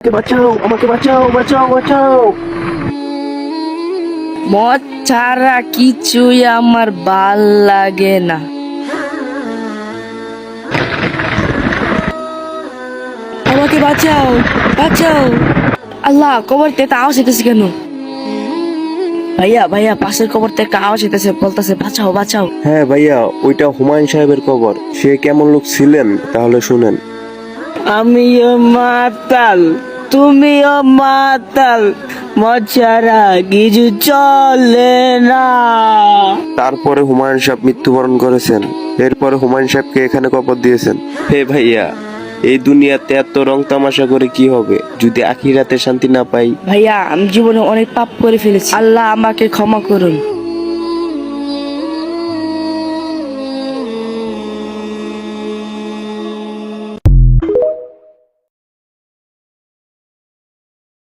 বাঁচাও, আমাকে বাঁচাও, বাঁচাও, বাঁচাও। মদ ছাড়া কিছুই আমার ভাল লাগে না। আমাকে বাঁচাও, বাঁচাও। আল্লাহ, কবর থেকে আওয়াজ হইতেছে কেন? ভাইয়া ভাইয়া, পাশের কবর থেকে আওয়াজ হইতেছে, বলতেছে বাঁচাও বাঁচাও। হ্যাঁ ভাইয়া, ওইটা হুমায়ুন সাহেবের কবর। সে কেমন লোক ছিলেন তাহলে শুনেন। আমিও মাতাল, তুমিও মাতাল, মদ ছাড়া কিছু চলে না। তারপরে হুমায়ুন সাহেব মৃত্যুবরণ করেছেন। এরপরে হুমায়ুন সাহেবকে এখানে কবর দিয়েছেন। হে ভাইয়া, এই দুনিয়াতে এত রং তামাশা করে কি হবে যদি আখিরাতে শান্তি না পাই? ভাইয়া, আমি জীবনে অনেক পাপ করে ফেলেছি, আল্লাহ আমাকে ক্ষমা করুন।